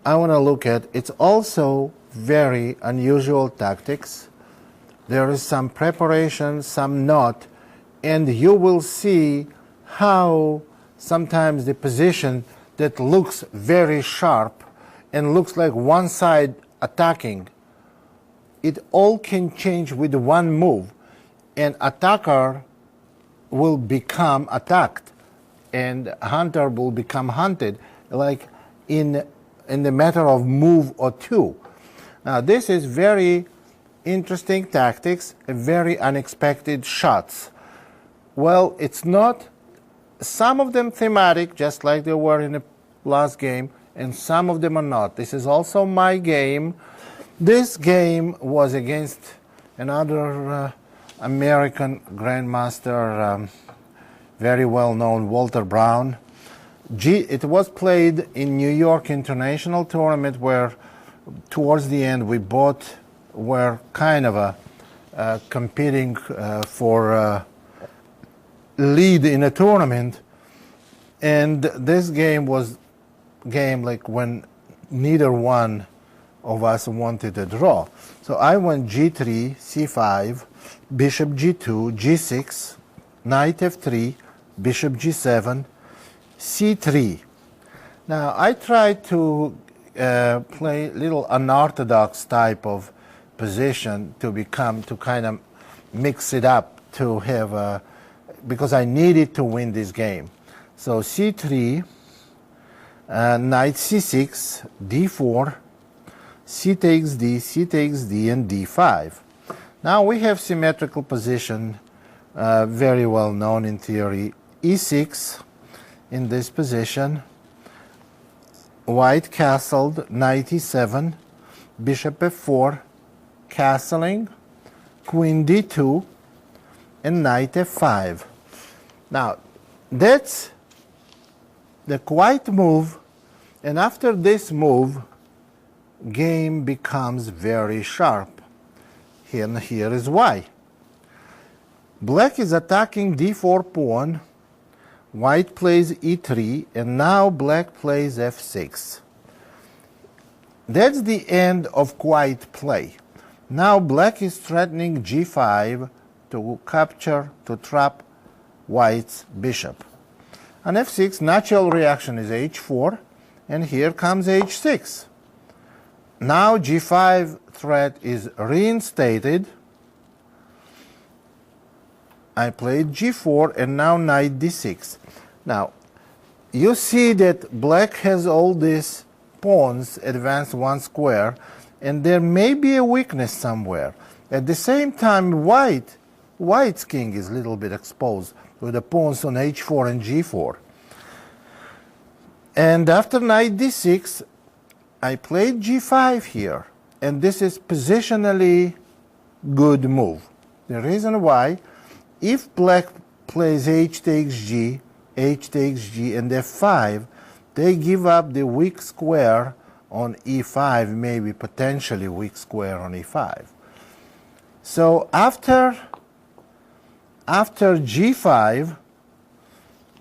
I want to look at, it's also very unusual tactics. There is some preparation, some not, and you will see how sometimes the position that looks very sharp and looks like one side attacking, it all can change with one move, and attacker will become attacked and hunter will become hunted, like in the matter of move or two. Now this is very interesting tactics, very unexpected shots. Well, it's not, some of them thematic, just like they were in the last game, and some of them are not. This is also my game. This game was against another American grandmaster, very well-known, Walter Brown. It was played in New York International Tournament, where towards the end we both were kind of competing for lead in a tournament, and this game was game like when neither one of us wanted a draw. So I went g3, c5, bishop g2, g6, knight f3, bishop g7, c3. Now I tried to play little unorthodox type of position to kind of mix it up to have because I needed to win this game. So c3, knight c6, d4, c takes d, and d5. Now we have symmetrical position, very well known in theory. e6 in this position, white castled, knight e7, bishop f4, castling, queen d2, and knight f5. Now that's the white move, and after this move, game becomes very sharp. And here is why. Black is attacking d4 pawn, white plays e3, and now black plays f6. That's the end of white play. Now black is threatening g5 to capture, to trap white's bishop. On f6, natural reaction is h4, and here comes h6. Now g5 threat is reinstated. I played g4, and now knight d6. Now, you see that black has all these pawns advanced one square, and there may be a weakness somewhere. At the same time, white's king is a little bit exposed with the pawns on h4 and g4. And after knight d6, I played g5 here, and this is positionally good move. The reason why, if black plays h takes g, and f5, they give up the weak square on e5, maybe potentially weak square on e5. So after g5,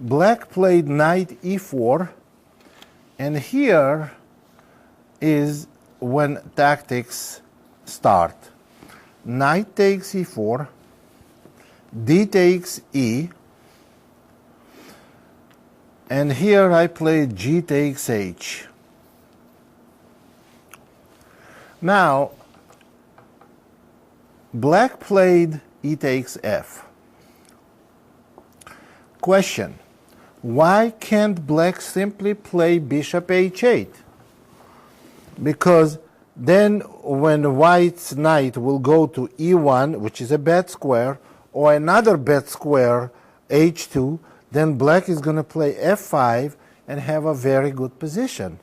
black played knight e4, and here is when tactics start. Knight takes e4, d takes e, and here I played g takes h. Now, black played e takes f. Question: why can't black simply play bishop h8? Because then when white's knight will go to e1, which is a bad square, or another bad square, h2, then black is going to play f5 and have a very good position.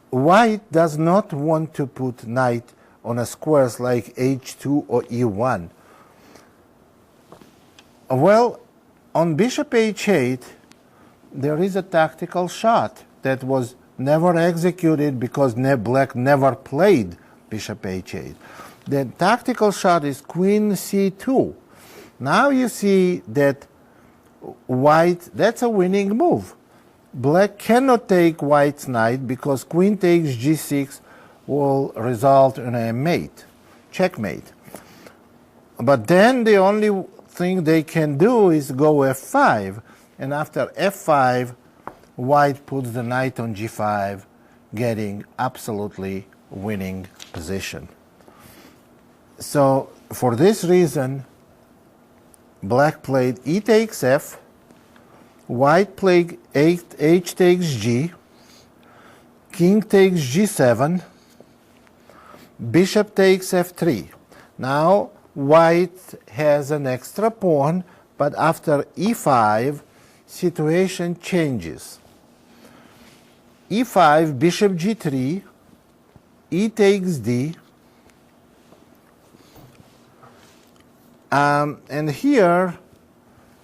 White does not want to put knight on a squares like h2 or e1. Well, on bishop h8, there is a tactical shot that was never executed because black never played bishop h8. The tactical shot is queen c2. Now you see that white, that's a winning move. Black cannot take white's knight because queen takes g6 will result in a mate, checkmate. But then the only thing they can do is go f5, and after f5, white puts the knight on g5, getting absolutely winning position. So for this reason, black played e takes f, white played h takes g, king takes g7, bishop takes f3. Now white has an extra pawn, but after e5, situation changes. e5, bishop g3, e takes d, and here,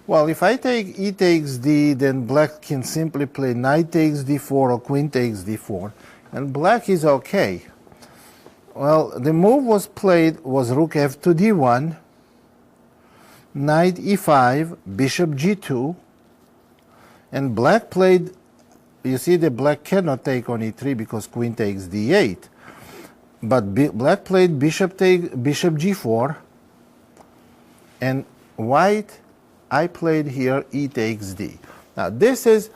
well, if I take e takes d, then black can simply play knight takes d4 or queen takes d4, and black is okay. Well, the move was played was rook f2 d1, knight e5, bishop g2, and black played, you see that black cannot take on e3 because queen takes d8, but black played bishop g4, and white, I played here e takes d. Now this is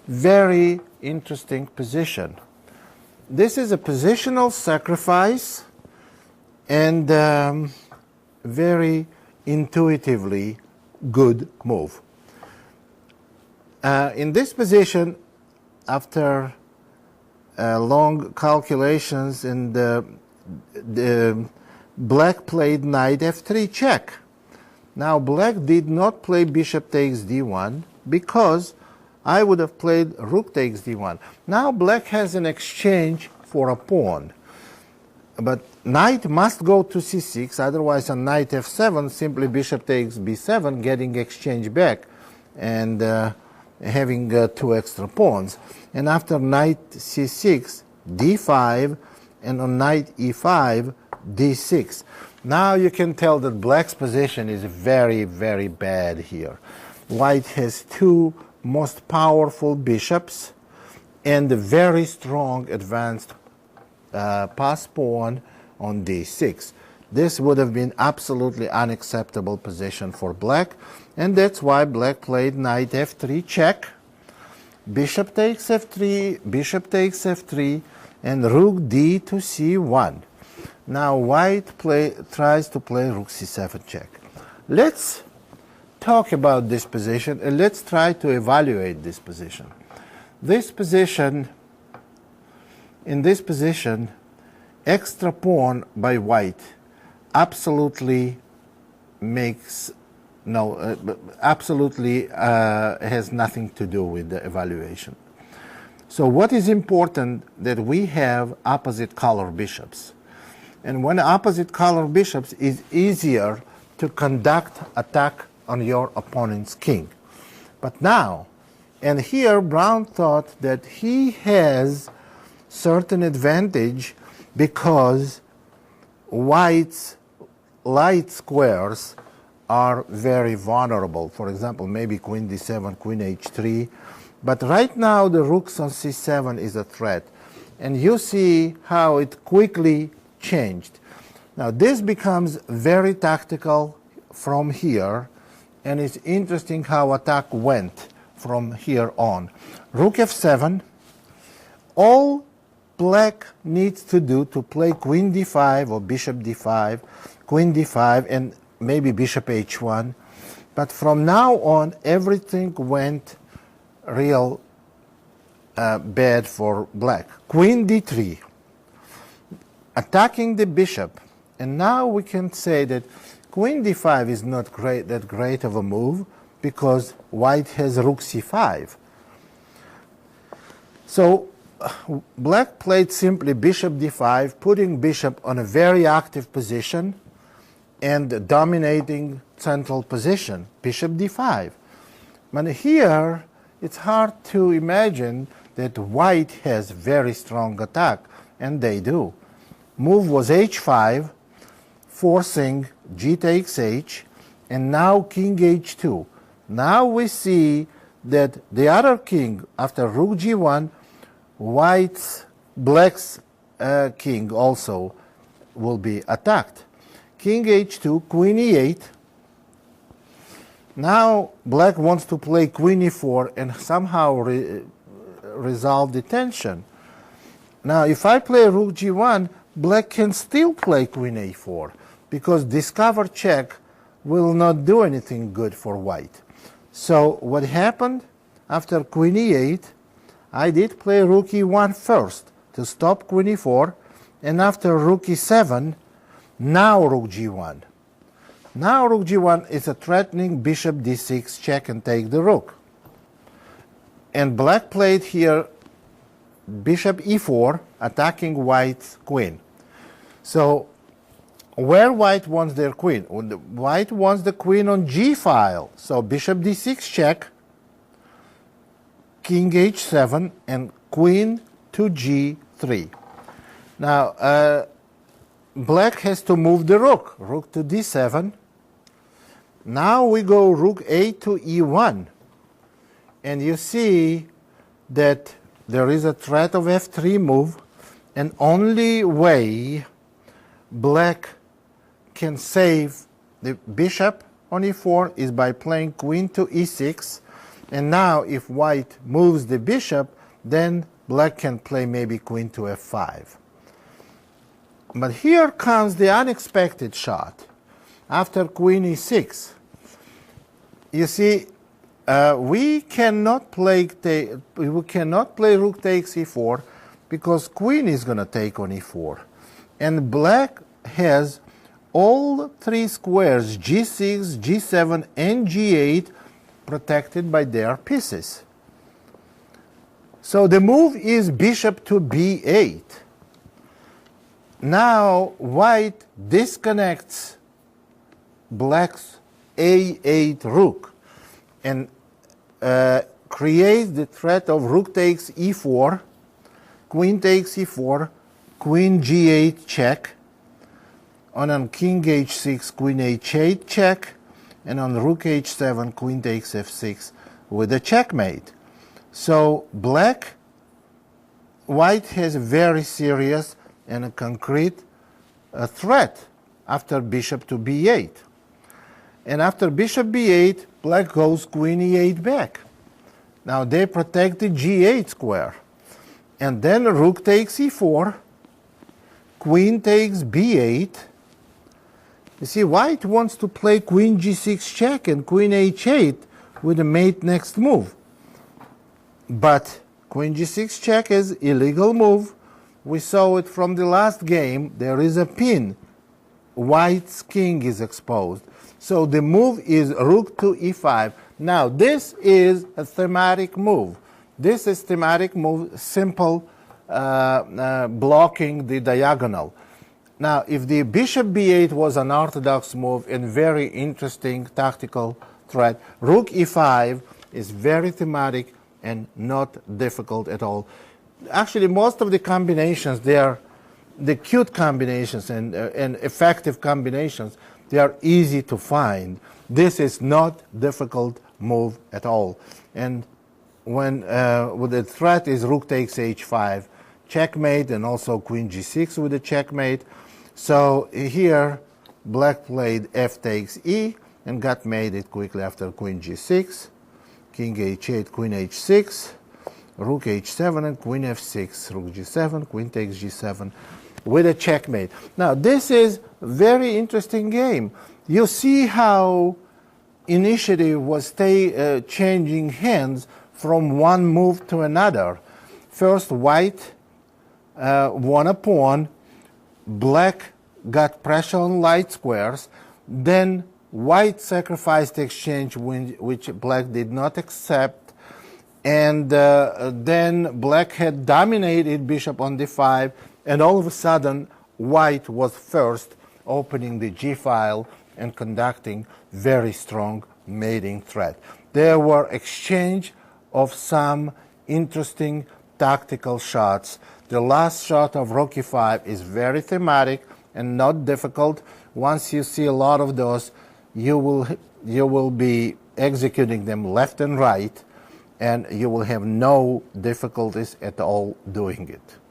very interesting position. This is a positional sacrifice and very intuitively good move. In this position, after long calculations, and the black played knight f3 check. Now black did not play bishop takes d1 because I would have played rook takes d1. Now black has an exchange for a pawn. But knight must go to c6, otherwise on knight f7, simply bishop takes b7, getting exchange back and having two extra pawns. And after knight c6, d5, and on knight e5, d6. Now you can tell that black's position is very, very bad here. White has two most powerful bishops and a very strong advanced pass pawn on d6. This would have been absolutely unacceptable position for black, and that's why black played knight f3 check, bishop takes f3, bishop takes f3, and rook d to c1. Now white tries to play rook c7 check. Let's talk about this position and let's try to evaluate this position. In this position, extra pawn by white absolutely has nothing to do with the evaluation. So what is important that we have opposite color bishops. And when opposite color bishops is easier to conduct attack on your opponent's king. But now, and here Brown thought that he has certain advantage because white's light squares are very vulnerable. For example, maybe queen d7, queen h3. But right now the rooks on c7 is a threat. And you see how it quickly changed. Now this becomes very tactical from here, and it's interesting how attack went from here on. Rook f7, all black needs to do to play queen d5 or bishop d5, queen d5, and maybe bishop h1. But from now on, everything went real bad for black. Queen d3, attacking the bishop. And now we can say that queen d5 is not that great of a move because white has rook c5. So black played simply bishop d5, putting bishop on a very active position and dominating central position, bishop d5. But here, it's hard to imagine that white has very strong attack, and they do. Move was h5, forcing g takes h, and now king h2. Now we see that the other king, after rook g1, black's king also will be attacked. King h2, queen e8. Now black wants to play queen e4 and somehow resolve the tension. Now if I play rook g1, black can still play queen a4 because discover check will not do anything good for white. So what happened? After queen e8, I did play rook e1 first to stop queen e4, and after rook e7, now rook g1. Now rook g1 is a threatening bishop d6 check and take the rook. And black played here bishop e4, attacking white's queen. So where white wants their queen? White wants the queen on g file. So bishop d6 check, king h7, and queen to g3. Now black has to move the rook. Rook to d7. Now we go rook a to e1. And you see that there is a threat of f3 move, and only way black can save the bishop on e4 is by playing queen to e6. And now if white moves the bishop, then black can play maybe queen to f5. But here comes the unexpected shot. After queen e6, you see, we cannot play rook takes e4 because queen is going to take on e4, and black has all three squares g6, g7, and g8 protected by their pieces. So the move is bishop to b8. Now white disconnects black's a8 rook and creates the threat of rook takes e4, queen takes e4, queen g8 check, on king h6, queen h8 check, and on rook h7, queen takes f6 with a checkmate. So white has a very serious and a concrete threat after bishop to b8. And after bishop b8, black goes queen e8 back. Now they protect the g8 square. And then rook takes e4, queen takes b8. You see, white wants to play queen g6 check and queen h8 with a mate next move. But queen g6 check is illegal move. We saw it from the last game. There is a pin. White's king is exposed. So the move is rook to e5. Now this is a thematic move. This is thematic move, simple blocking the diagonal. Now if the bishop b8 was an orthodox move and very interesting tactical threat, rook e5 is very thematic and not difficult at all. Actually, most of the combinations, they are the cute combinations and effective combinations. They are easy to find. This is not difficult move at all. And when with the threat is rook takes h5, checkmate, and also queen g6 with a checkmate. So here black played f takes e and got mated quickly after queen g6, king h8, queen h6, rook h7, and queen f6, rook g7, queen takes g7 with a checkmate. Now this is very interesting game. You see how initiative was changing hands from one move to another. First white won a pawn, black got pressure on light squares, then white sacrificed exchange which black did not accept, and then black had dominated bishop on d5, and all of a sudden white was first opening the g file and conducting very strong mating threat. There were exchange of some interesting tactical shots. The last shot of rook e5 is very thematic and not difficult. Once you see a lot of those, you will be executing them left and right, and you will have no difficulties at all doing it.